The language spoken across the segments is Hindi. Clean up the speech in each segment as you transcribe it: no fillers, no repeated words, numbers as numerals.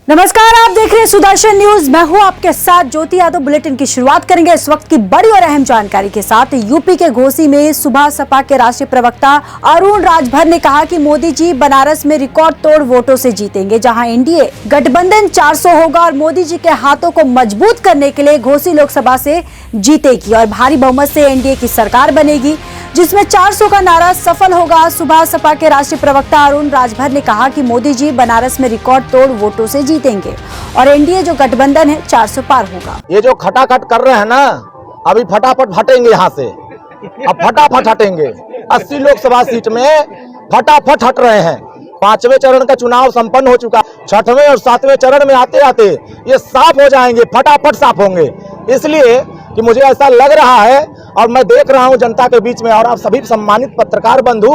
नमस्कार, आप देख रहे हैं सुदर्शन न्यूज। मैं हूं आपके साथ ज्योति यादव। बुलेटिन की शुरुआत करेंगे इस वक्त की बड़ी और अहम जानकारी के साथ। यूपी के घोसी में सुबह सपा के राष्ट्रीय प्रवक्ता अरुण राजभर ने कहा कि मोदी जी बनारस में रिकॉर्ड तोड़ वोटों से जीतेंगे। जहां एनडीए गठबंधन 400 होगा और मोदी जी के हाथों को मजबूत करने के लिए घोसी लोकसभा से जीतेगी और भारी बहुमत से एनडीए की सरकार बनेगी, जिसमें 400 का नारा सफल होगा। सुबह सपा के राष्ट्रीय प्रवक्ता अरुण राजभर ने कहा कि मोदी जी बनारस में रिकॉर्ड तोड़ वोटों से जीतेंगे और एनडीए जो गठबंधन है 400 पार होगा। ये जो खटाखट कर रहे हैं ना, अभी फटाफट हटेंगे यहाँ से। अब फटाफट हटेंगे। 80 लोकसभा सीट में फटाफट हट रहे हैं। 5वें चरण का चुनाव संपन्न हो चुका। 6वें और 7वें चरण में आते आते ये साफ हो जाएंगे, फटाफट साफ होंगे। इसलिए कि मुझे ऐसा लग रहा है और मैं देख रहा हूं जनता के बीच में, और आप सभी सम्मानित पत्रकार बंधु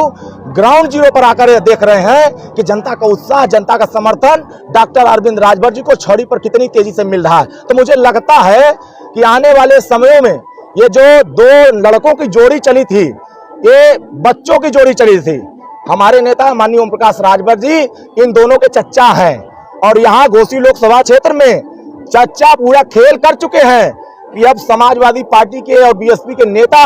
ग्राउंड जीरो पर आकर ये देख रहे हैं कि जनता का उत्साह, जनता का समर्थन डॉक्टर अरविंद राजभर जी को छड़ी पर कितनी तेजी से मिल रहा है। तो मुझे लगता है कि आने वाले समयों में ये जो दो लड़कों की जोड़ी चली थी, ये बच्चों की जोड़ी चली थी। हमारे नेता माननीय ओम प्रकाश राजभर जी इन दोनों के चच्चा हैं और यहाँ घोसी लोकसभा क्षेत्र में चच्चा पूरा खेल कर चुके हैं कि अब समाजवादी पार्टी के और बीएसपी के नेता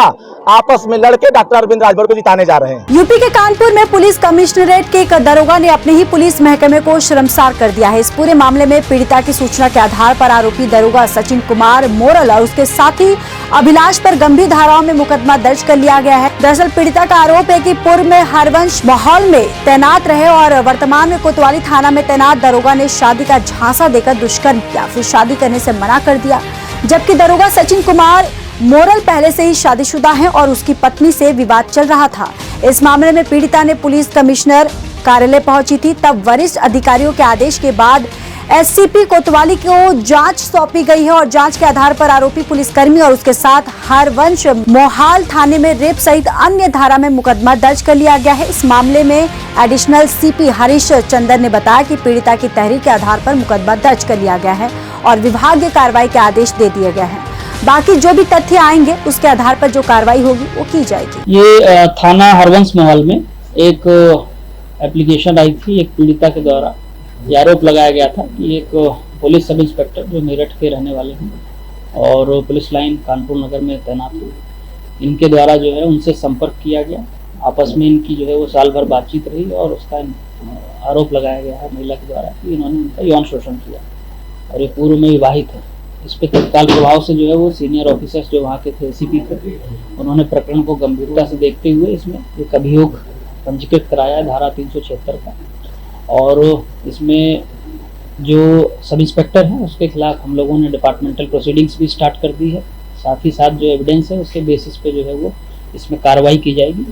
आपस में लड़के डॉक्टर अरविंद राजभर को जिताने जा रहे हैं। यूपी के कानपुर में पुलिस कमिश्नरेट के एक दरोगा ने अपने ही पुलिस महकमे को शर्मसार कर दिया है। इस पूरे मामले में पीड़िता की सूचना के आधार पर आरोपी दरोगा सचिन कुमार मोरल और उसके साथी अभिलाष पर गंभीर धाराओं में मुकदमा दर्ज कर लिया गया है। दरअसल पीड़िता का आरोप है कि पूर्व में हरवंश माहौल में तैनात रहे और वर्तमान में कोतवाली थाना में तैनात दरोगा ने शादी का झांसा देकर दुष्कर्म किया, फिर शादी करने से मना कर दिया। जबकि दरोगा सचिन कुमार मोरल पहले से ही शादीशुदा है और उसकी पत्नी से विवाद चल रहा था। इस मामले में पीड़िता ने पुलिस कमिश्नर कार्यालय पहुंची थी। तब वरिष्ठ अधिकारियों के आदेश के बाद एससीपी कोतवाली को जांच सौंपी गई है और जांच के आधार पर आरोपी पुलिसकर्मी और उसके साथ हरवंश मोहाल थाने में रेप सहित अन्य धारा में मुकदमा दर्ज कर लिया गया है। इस मामले में एडिशनल सीपी हरीश चंदर ने बताया कि पीड़िता की तहरीर के आधार पर मुकदमा दर्ज कर लिया गया है और विभागीय कार्रवाई के आदेश दे दिए गए हैं। बाकी जो भी तथ्य आएंगे उसके आधार पर जो कार्रवाई होगी वो की जाएगी। ये थाना हरवंश महल में एक एप्लीकेशन आई थी एक पीड़िता के द्वारा। ये आरोप लगाया गया था कि एक पुलिस सब इंस्पेक्टर जो मेरठ के रहने वाले हैं और पुलिस लाइन कानपुर नगर में तैनात हुए, इनके द्वारा जो है उनसे संपर्क किया गया। आपस में इनकी जो है वो साल भर बातचीत रही और उसका आरोप लगाया गया है महिला के द्वारा कि इन्होंने उनका यौन शोषण किया और ये पूर्व में विवाहित है। इस पे तत्काल प्रभाव से जो है वो सीनियर ऑफिसर्स जो वहाँ के थे एसीपी थे, उन्होंने प्रकरण को गंभीरता से देखते हुए इसमें एक अभियोग पंजीकृत कराया धारा 376 का और इसमें जो सब इंस्पेक्टर हैं उसके खिलाफ हम लोगों ने डिपार्टमेंटल प्रोसीडिंग्स भी स्टार्ट कर दी है। साथ ही साथ जो एविडेंस है उसके बेसिस पे जो है वो इसमें कार्रवाई की जाएगी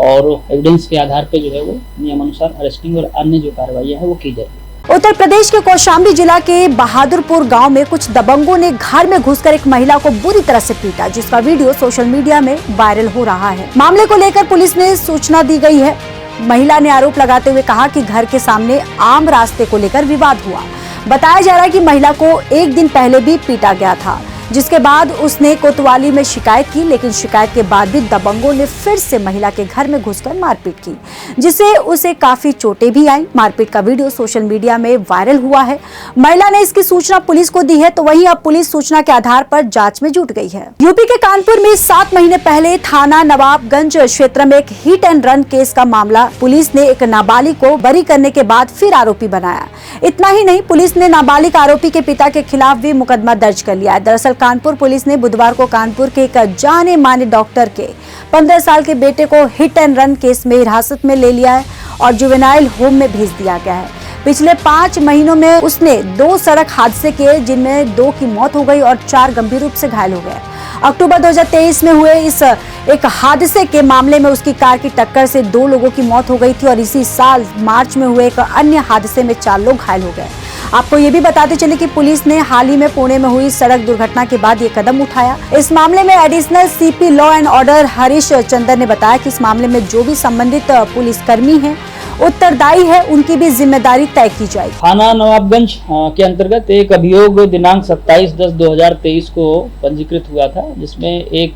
और एविडेंस के आधार पे जो है वो नियमानुसार अरेस्टिंग और अन्य जो कार्रवाइयाँ है वो की जाएगी। उत्तर प्रदेश के कौशाम्बी जिला के बहादुरपुर गांव में कुछ दबंगों ने घर में घुसकर एक महिला को बुरी तरह से पीटा, जिसका वीडियो सोशल मीडिया में वायरल हो रहा है। मामले को लेकर पुलिस ने सूचना दी गई है। महिला ने आरोप लगाते हुए कहा कि घर के सामने आम रास्ते को लेकर विवाद हुआ। बताया जा रहा है कि महिला को एक दिन पहले भी पीटा गया था, जिसके बाद उसने कोतवाली में शिकायत की, लेकिन शिकायत के बाद भी दबंगों ने फिर से महिला के घर में घुसकर मारपीट की, जिससे उसे काफी चोटें भी आई। मारपीट का वीडियो सोशल मीडिया में वायरल हुआ है। महिला ने इसकी सूचना पुलिस को दी है, तो वहीं अब पुलिस सूचना के आधार पर जांच में जुट गई है। यूपी के कानपुर में 7 महीने पहले थाना नवाबगंज क्षेत्र में एक हिट एंड रन केस का मामला पुलिस ने एक नाबालिग को बरी करने के बाद फिर आरोपी बनाया। इतना ही नहीं, पुलिस ने नाबालिग आरोपी के पिता के खिलाफ भी मुकदमा दर्ज कर लिया है। दरअसल कानपुर पुलिस ने बुधवार को कानपुर के एक जाने माने डॉक्टर के 15 साल के बेटे को हिट एंड रन केस में हिरासत में ले लिया है और जुवेनाइल होम में भेज दिया गया है। पिछले 5 महीनों में उसने 2 सड़क हादसे किए, जिनमें 2 की मौत हो गई और 4 गंभीर रूप से घायल हो गए। अक्टूबर 2023 में हुए इस एक हादसे के मामले में उसकी कार की टक्कर से 2 लोगों की मौत हो गई थी और इसी साल मार्च में हुए एक अन्य हादसे में 4 लोग घायल हो गए। आपको ये भी बताते चले कि पुलिस ने हाल ही में पुणे में हुई सड़क दुर्घटना के बाद ये कदम उठाया। इस मामले में additional CP law and order Harish Chander ने बताया कि इस मामले में जो भी संबंधित पुलिसकर्मी हैं उत्तरदायी है, उनकी भी जिम्मेदारी तय की जाएगी। थाना नवाबगंज के अंतर्गत एक अभियोग दिनांक 27/10/2023 को पंजीकृत हुआ था, जिसमें एक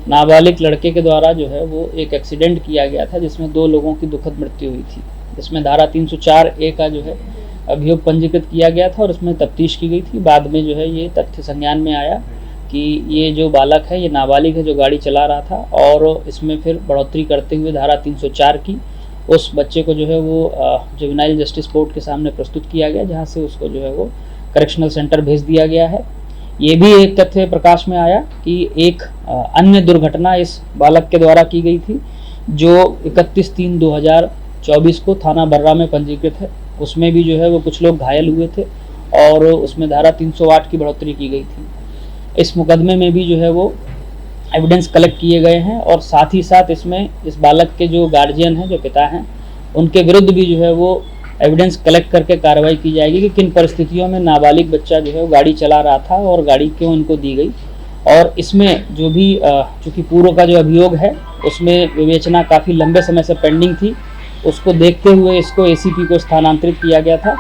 नाबालिग लड़के के द्वारा जो है वो एक एक्सीडेंट किया गया था, जिसमें 2 लोगों की दुखद मृत्यु हुई थी। इसमें धारा 304A का जो है अभियोग पंजीकृत किया गया था और इसमें तफ्तीश की गई थी। बाद में जो है ये तथ्य संज्ञान में आया कि ये जो बालक है ये नाबालिग है जो गाड़ी चला रहा था, और इसमें फिर बढ़ोतरी करते हुए धारा 304 की उस बच्चे को जो है वो जुवेनाइल जस्टिस कोर्ट के सामने प्रस्तुत किया गया, जहाँ से उसको जो है वो करेक्शनल सेंटर भेज दिया गया है। ये भी एक तथ्य प्रकाश में आया कि एक अन्य दुर्घटना इस बालक के द्वारा की गई थी जो 31/3/2024 को थाना बर्रा में पंजीकृत है। उसमें भी जो है वो कुछ लोग घायल हुए थे और उसमें धारा 308 की बढ़ोतरी की गई थी। इस मुकदमे में भी जो है वो एविडेंस कलेक्ट किए गए हैं और साथ ही साथ इसमें इस बालक के जो गार्जियन हैं, जो पिता हैं, उनके विरुद्ध भी जो है वो एविडेंस कलेक्ट करके कार्रवाई की जाएगी कि किन परिस्थितियों में नाबालिग बच्चा जो है वो गाड़ी चला रहा था और गाड़ी क्यों इनको दी गई। और इसमें जो भी चूँकि पूर्व का जो अभियोग है उसमें विवेचना काफ़ी लंबे समय से पेंडिंग थी, उसको देखते हुए इसको एसीपी को स्थानांतरित किया गया था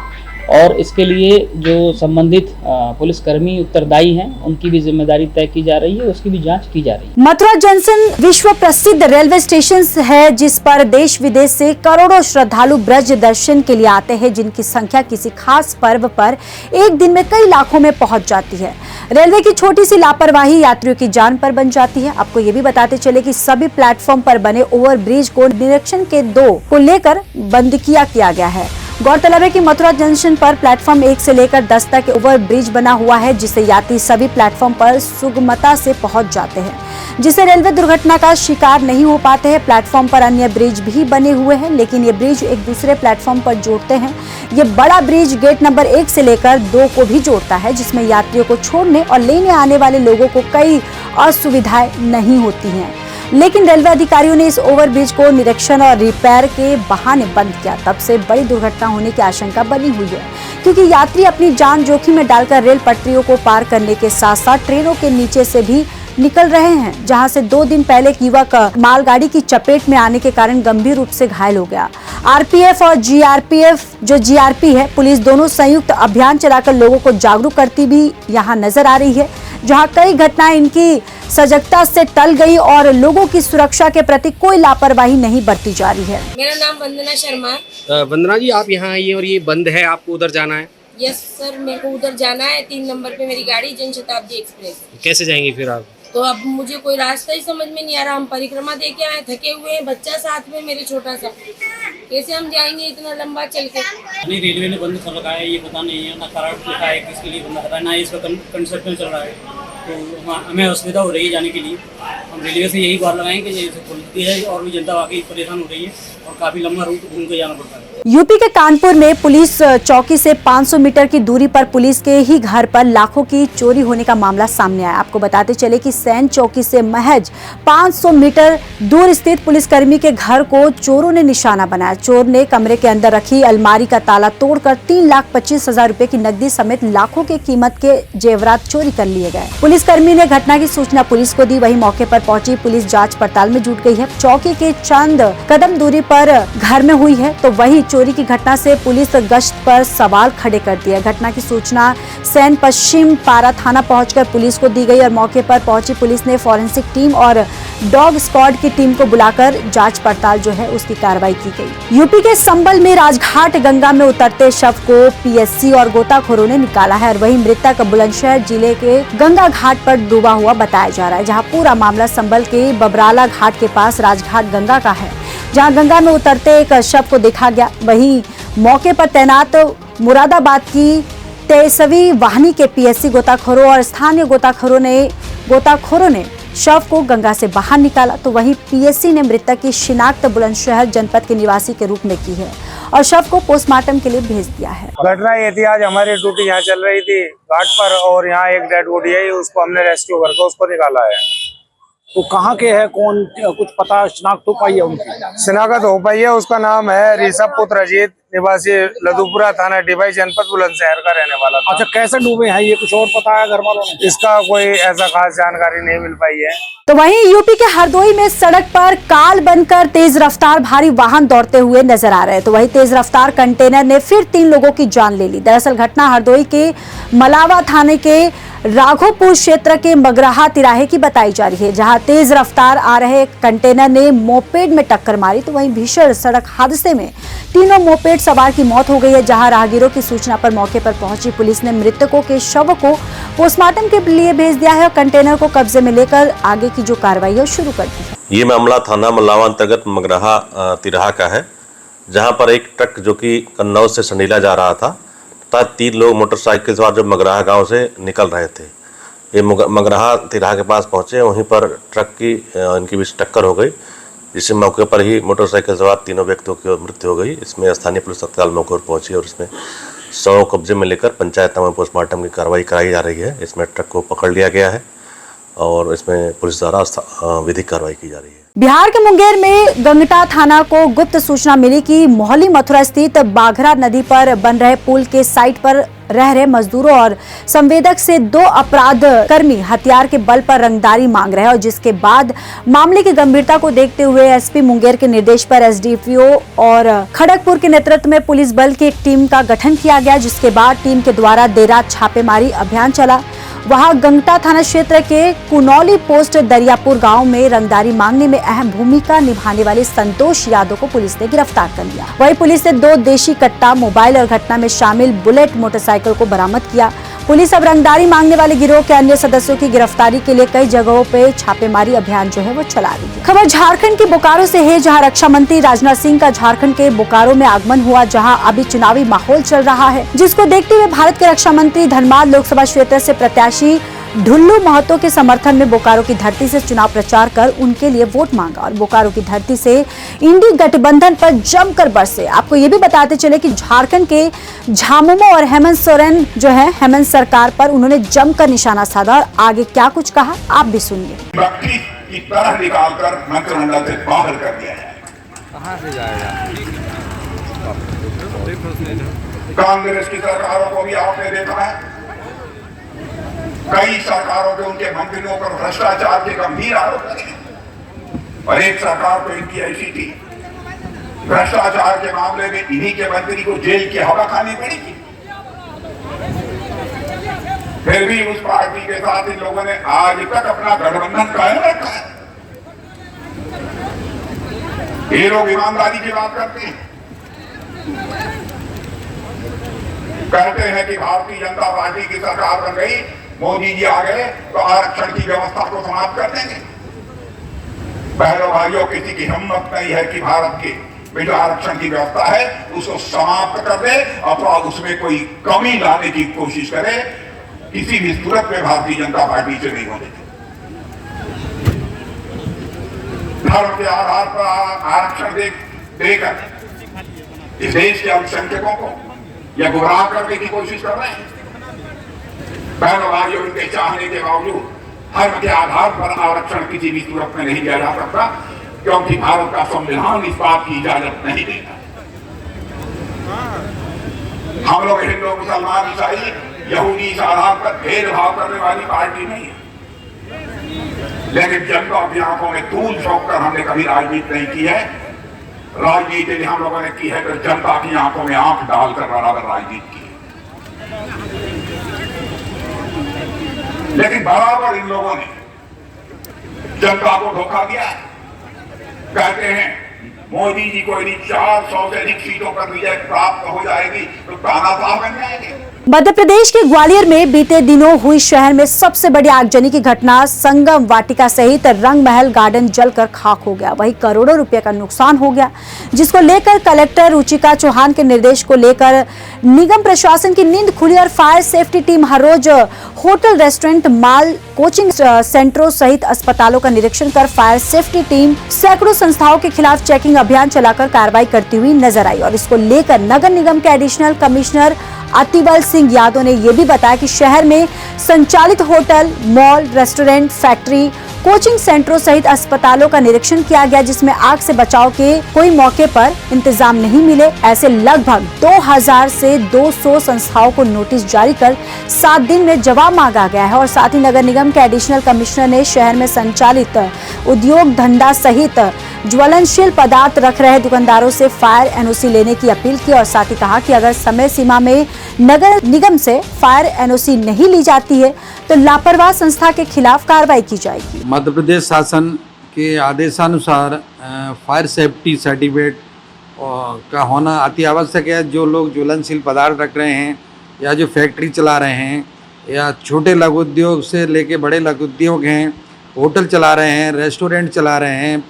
और इसके लिए जो संबंधित पुलिसकर्मी उत्तरदायी हैं उनकी भी जिम्मेदारी तय की जा रही है, उसकी भी जांच की जा रही है। मथुरा जंक्शन विश्व प्रसिद्ध रेलवे स्टेशन है जिस पर देश विदेश से करोड़ों श्रद्धालु ब्रज दर्शन के लिए आते हैं, जिनकी संख्या किसी खास पर्व पर एक दिन में कई लाखों में पहुंच जाती है। रेलवे की छोटी सी लापरवाही यात्रियों की जान पर बन जाती है। आपको ये भी बताते चले कि सभी प्लेटफॉर्म पर बने ओवरब्रिज को निरीक्षण के 2 को लेकर बंद किया गया है। गौरतलब है कि मथुरा जंक्शन पर प्लेटफॉर्म 1 से लेकर 10 तक ओवरब्रिज बना हुआ है, जिससे यात्री सभी प्लेटफॉर्म पर सुगमता से पहुंच जाते हैं, जिससे रेलवे दुर्घटना का शिकार नहीं हो पाते हैं। प्लेटफॉर्म पर अन्य ब्रिज भी बने हुए हैं, लेकिन ये ब्रिज एक दूसरे प्लेटफॉर्म पर जोड़ते हैं। ये बड़ा ब्रिज गेट नंबर 1 से लेकर 2 को भी जोड़ता है, जिसमें यात्रियों को छोड़ने और लेने आने वाले लोगों को कई असुविधाएं नहीं होती हैं। लेकिन रेलवे अधिकारियों ने इस ओवरब्रिज को निरीक्षण और रिपेयर के बहाने बंद किया। तब से बड़ी दुर्घटना होने की आशंका बनी हुई है, क्योंकि यात्री अपनी जान जोखिम में डालकर रेल पटरियों को पार करने के साथ साथ ट्रेनों के नीचे से भी निकल रहे हैं, जहां से 2 दिन पहले एक युवक मालगाड़ी की चपेट में आने के कारण गंभीर रूप से घायल हो गया। आरपीएफ और जीआरपी है, पुलिस दोनों संयुक्त अभियान चलाकर लोगों को जागरूक करती भी यहां नजर आ रही है, जहां कई घटनाएं इनकी सजगता से टल गई और लोगों की सुरक्षा के प्रति कोई लापरवाही नहीं बरती जा रही है। मेरा नाम वंदना शर्मा। वंदना जी, आप यहाँ आई और ये बंद है, आपको उधर जाना है? यस सर, मेरे को उधर जाना है। 3 नंबर पे मेरी गाड़ी जनशताब्दी एक्सप्रेस। कैसे जाएंगी फिर आप? तो अब मुझे कोई रास्ता ही समझ में नहीं आ रहा। हम परिक्रमा दे के आए, थके हुए हैं, बच्चा साथ में मेरे छोटा सा, कैसे हम जाएंगे इतना लंबा चल के? नहीं, रेलवे ने बंद कर रखा है, ये पता नहीं है ना करार लिखा है किसके लिए बंद कर रहा है, ना इसका कंस्ट्रक्शन चल रहा है, तो हमें असुविधा हो रही है जाने के लिए। हम रेलवे से यही गुहार लगाएं कि जैसे खोल दी जाए, और भी जनता वाकई परेशान हो रही है और काफ़ी लंबा रूट घूम के जाना पड़ता है। यूपी के कानपुर में पुलिस चौकी से 500 मीटर की दूरी पर पुलिस के ही घर पर लाखों की चोरी होने का मामला सामने आया। आपको बताते चले कि सैन चौकी से महज 500 मीटर दूर स्थित पुलिसकर्मी के घर को चोरों ने निशाना बनाया। चोर ने कमरे के अंदर रखी अलमारी का ताला तोड़कर 3,25,000 रुपए की नकदी समेत लाखों के कीमत के जेवरात चोरी कर लिए गए। पुलिसकर्मी ने घटना की सूचना पुलिस को दी, वही मौके पर पहुंची पुलिस जाँच पड़ताल में जुट गई है। चौकी के चंद कदम दूरी पर घर में हुई है, तो वही चोरी की घटना से पुलिस गश्त पर सवाल खड़े कर दिया। घटना की सूचना सैन पश्चिम पारा थाना पहुंचकर पुलिस को दी गई और मौके पर पहुंची पुलिस ने फॉरेंसिक टीम और डॉग स्क्वाड की टीम को बुलाकर जांच पड़ताल जो है उसकी कार्रवाई की गई। यूपी के संबल में राजघाट गंगा में उतरते शव को पीएससी और गोताखोरों ने निकाला है और वही मृतक बुलंदशहर जिले के गंगा घाट पर डूबा हुआ बताया जा रहा है, जहाँ पूरा मामला संबल के बबराला घाट के पास राजघाट गंगा का है, जहां गंगा में उतरते एक शव को देखा गया। वहीं मौके पर तैनात मुरादाबाद की 23वीं वाहिनी के पीएससी गोताखोरों और स्थानीय गोताखोरों ने शव को गंगा से बाहर निकाला, तो वहीं पीएससी ने मृतक की शिनाख्त बुलंदशहर जनपद के निवासी के रूप में की है और शव को पोस्टमार्टम के लिए भेज दिया है। घटना ये थी, आज हमारी ड्यूटी यहाँ चल रही थी घाट पर और यहाँ एक डेड बॉडी है, उसको हमने रेस्क्यू करके उसको निकाला है। तो कहाँ के है, कौन, कुछ पता शिनाख्त हो पाई है उनकी? शिनाख्त हो पाई है, उसका नाम है ऋषभ पुत्र अजीत, निवासी लदुपुरा थाना डिवाई जनपद बुलंदशहर का रहने वाला था। अच्छा, कैसे डूबे हैं ये कुछ और पता है घर वालों ने? इसका कोई ऐसा खास जानकारी नहीं मिल पाई है। तो वहीं यूपी के हरदोई में सड़क पर काल बनकर तेज रफ्तार भारी वाहन दौड़ते हुए नजर आ रहे हैं, तो वहीं तेज रफ्तार कंटेनर ने फिर 3 लोगों की जान ले ली। दरअसल घटना हरदोई के मलावा थाने के राघोपुर क्षेत्र के मगराहा तिराहे की बताई जा रही है, जहां तेज रफ्तार आ रहे कंटेनर ने मोपेड में टक्कर मारी, तो वहीं भीषण सड़क हादसे में तीनों मोपेड बुलेट सवार की मौत हो गई है, जहां राहगीरों की सूचना पर मौके पर पहुंची पुलिस ने मृतकों के शव को पोस्टमार्टम के लिए भेज दिया है और कंटेनर को कब्जे में लेकर आगे की जो कार्रवाई है शुरू कर दी है। ये मामला थाना मल्लावा अंतर्गत मगराहा तिराहा का है, जहां पर एक ट्रक जो कि कन्नौज से संडीला जा रहा था तथा 3 लोग मोटरसाइकिल सवार जो मगराहा गांव से निकल रहे थे। ये मगराहा तिराहा के पास पहुंचे, वहीं पर ट्रक की इनकी बीच टक्कर हो गई, जिससे मौके पर ही मोटरसाइकिल सवार 3 व्यक्तियों की मृत्यु हो गई। इसमें स्थानीय पुलिस तत्काल मौके पर पहुंची और इसमें शव कब्जे में लेकर पंचायत में पोस्टमार्टम की कार्रवाई कराई जा रही है। इसमें ट्रक को पकड़ लिया गया है और इसमें पुलिस द्वारा विधिक कार्रवाई की जा रही है। बिहार के मुंगेर में गंगटा थाना को गुप्त सूचना मिली कि मोहली मथुरा स्थित बाघरा नदी पर बन रहे पुल के साइट पर रह रहे मजदूरों और संवेदक से 2 अपराध कर्मी हथियार के बल पर रंगदारी मांग रहे हैं, और जिसके बाद मामले की गंभीरता को देखते हुए एसपी मुंगेर के निर्देश पर एसडीपीओ और खड़गपुर के नेतृत्व में पुलिस बल की एक टीम का गठन किया गया, जिसके बाद टीम के द्वारा देर रात छापेमारी अभियान चला। वहां गंगटा थाना क्षेत्र के कुनौली पोस्ट दरियापुर गांव में रंगदारी मांगने में अहम भूमिका निभाने वाले संतोष यादव को पुलिस ने गिरफ्तार कर लिया। वहीं पुलिस ने 2 देशी कट्टा, मोबाइल और घटना में शामिल बुलेट मोटरसाइकिल को बरामद किया। पुलिस अब रंगदारी मांगने वाले गिरोह के अन्य सदस्यों की गिरफ्तारी के लिए कई जगहों पे छापेमारी अभियान जो है वो चला रही है। खबर झारखंड के बोकारो से है, जहां रक्षा मंत्री राजनाथ सिंह का झारखंड के बोकारो में आगमन हुआ, जहां अभी चुनावी माहौल चल रहा है, जिसको देखते हुए भारत के रक्षा मंत्री धनबाद लोकसभा क्षेत्र से प्रत्याशी ढुल्लू महतो के समर्थन में बोकारो की धरती से चुनाव प्रचार कर उनके लिए वोट मांगा और बोकारो की धरती से इंडी गठबंधन पर जमकर बरसे। आपको ये भी बताते चले कि झारखंड के झामुमो और हेमंत सोरेन जो है, हेमंत सरकार पर उन्होंने जमकर निशाना साधा और आगे क्या कुछ कहा आप भी सुनिए। की तरह निकालकर मंत्रिमंडल से बाहर कर दिया जाए। कहां से जाएगा? कांग्रेस की सरकारों को भी आपने देखा है, कई सरकारों के उनके मंत्रियों पर भ्रष्टाचार के गंभीर आरोप लगे और एक सरकार तो इनकी ऐसी थी, भ्रष्टाचार के मामले में इन्हीं के मंत्री को जेल की हवा खानी पड़ी थी। फिर भी उस पार्टी के साथ इन लोगों ने आज तक अपना गठबंधन कायम रखा है। ये लोग ईमानदारी की बात करते हैं, कहते हैं कि भारतीय जनता पार्टी की सरकार बन गई, मोदी जी आ गए तो आरक्षण की व्यवस्था को समाप्त कर देंगे। बहनों भाइयों, किसी की हिम्मत नहीं है कि भारत के में जो आरक्षण की व्यवस्था है उसको समाप्त कर दे अथवा उसमें कोई कमी लाने की कोशिश करे। किसी भी सूरत में भारतीय जनता पार्टी से नहीं होने देगी। धर्म के आधार पर आरक्षण देकर इस देश के अल्पसंख्यकों को यह गुमराह करने की कोशिश कर रहे हैं। बहनों भाइयों, उनके चाहने के बावजूद धर्म के आधार पर आरक्षण किसी भी सूरत में नहीं दिया जा सकता, क्योंकि भारत का संविधान इस बात की इजाजत नहीं देता। हम लोग हिंदू, मुसलमान, ईसाई, यहूदी इस आधार पर भेदभाव करने वाली पार्टी नहीं है, लेकिन जनता की आंखों में धूल झोंक कर हमने कभी राजनीति नहीं की है। राजनीति हम लोगों ने की है तो जनता की आंखों में आंख डालकर बराबर राजनीति की है। लेकिन बराबर इन लोगों ने जनता को धोखा दिया है। कहते हैं मोदी जी को यदि 400 से अधिक सीटों पर विजय प्राप्त हो जाएगी तो तानाशाह बन जाएंगे। मध्य प्रदेश के ग्वालियर में बीते दिनों हुई शहर में सबसे बड़ी आगजनी की घटना। संगम वाटिका सहित रंग महल गार्डन जलकर खाक हो गया, वहीं करोड़ों रुपए का नुकसान हो गया, जिसको लेकर कलेक्टर रुचिका चौहान के निर्देश को लेकर निगम प्रशासन की नींद खुली और फायर सेफ्टी टीम हर रोज होटल, रेस्टोरेंट, मॉल, कोचिंग सेंटरों सहित अस्पतालों का निरीक्षण कर फायर सेफ्टी टीम सैकड़ों संस्थाओं के खिलाफ चेकिंग अभियान चलाकर कार्रवाई करती हुई नजर आई। और इसको लेकर नगर निगम के एडिशनल कमिश्नर अतिबल सिंह यादव ने यह भी बताया कि शहर में संचालित hotel, mall, restaurant, factory, coaching सेंटरों सहित अस्पतालों का निरीक्षण किया गया, जिसमें आग से बचाव के कोई मौके पर इंतजाम नहीं मिले। ऐसे लगभग 2000 से 200 संस्थाओं को नोटिस जारी कर 7 दिन में जवाब मांगा गया है। और साथ ही नगर निगम के एडिशनल कमिश्नर ने शहर में संचालित उद्योग धंधा सहित ज्वलनशील पदार्थ रख रहे दुकानदारों से फायर एनओसी लेने की अपील की और साथ ही कहा कि अगर समय सीमा में नगर निगम से फायर एनओसी नहीं ली जाती है तो लापरवाह संस्था के खिलाफ कार्रवाई की जाएगी। मध्य प्रदेश शासन के आदेशानुसार फायर सेफ्टी सर्टिफिकेट का होना अति आवश्यक है। जो लोग ज्वलनशील पदार्थ रख रहे हैं या जो फैक्ट्री चला रहे हैं या छोटे लघु उद्योग से लेके बड़े लघु उद्योग हैं, होटल चला रहे हैं, रेस्टोरेंट चला रहे हैं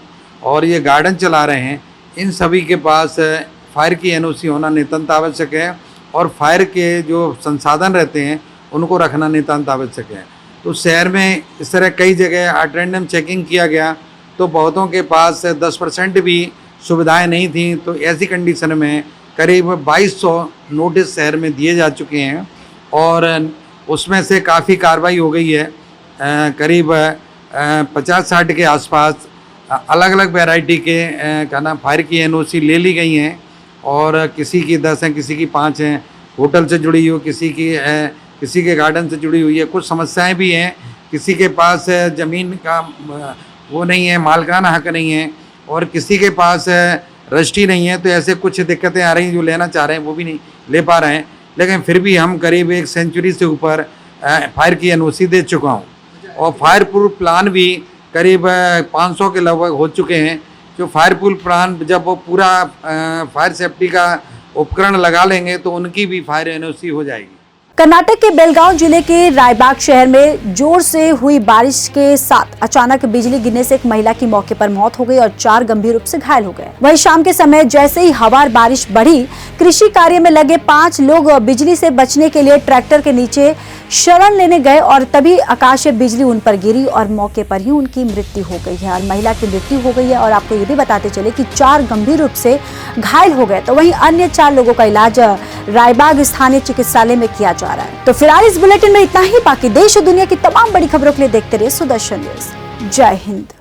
और ये गार्डन चला रहे हैं, इन सभी के पास फायर की एनओसी होना नितांत आवश्यक है और फायर के जो संसाधन रहते हैं उनको रखना नितांत आवश्यक है। तो शहर में इस तरह कई जगह एट रैंडम चेकिंग किया गया तो बहुतों के पास 10% भी सुविधाएं नहीं थी। तो ऐसी कंडीशन में करीब 2200 नोटिस शहर में दिए जा चुके हैं और उसमें से काफ़ी कार्रवाई हो गई है। करीब 50-60 के आसपास अलग अलग वैरायटी के क्या नाम फायर की एनओसी ले ली गई हैं और किसी की 10 हैं, किसी की 5 हैं, होटल से जुड़ी हुई, किसी के गार्डन से जुड़ी हुई है। कुछ समस्याएं भी हैं, किसी के पास ज़मीन का वो नहीं है, मालिकाना हक नहीं है और किसी के पास रजिस्ट्री नहीं है। तो ऐसे कुछ दिक्कतें आ रही हैं, जो लेना चाह रहे हैं वो भी नहीं ले पा रहे हैं। लेकिन फिर भी हम करीब 1 सेंचुरी से ऊपर फायर की एनओसी दे चुका हूँ और फायर प्रूफ प्लान भी करीब 500 के लगभग हो चुके हैं। जो फायर प्रूफ प्लान जब वो पूरा फायर सेफ्टी का उपकरण लगा लेंगे तो उनकी भी फायर एनओसी हो जाएगी। कर्नाटक के बेलगांव जिले के रायबाग शहर में जोर से हुई बारिश के साथ अचानक बिजली गिरने से एक महिला की मौके पर मौत हो गई और 4 गंभीर रूप से घायल हो गए। वहीं शाम के समय जैसे ही हवा और बारिश बढ़ी, कृषि कार्य में लगे 5 लोग बिजली से बचने के लिए ट्रैक्टर के नीचे शरण लेने गए और तभी आकाशीय बिजली उन पर गिरी और मौके पर ही उनकी मृत्यु हो गई है और महिला की मृत्यु हो गई है। और आपको ये भी बताते चले कि 4 गंभीर रूप से घायल हो गए, तो वहीं अन्य 4 लोगों का इलाज रायबाग स्थानीय चिकित्सालय में किया जा रहा है। तो फिलहाल इस बुलेटिन में इतना ही। बाकी देश और दुनिया की तमाम बड़ी खबरों के लिए देखते रहिए सुदर्शन न्यूज। जय हिंद।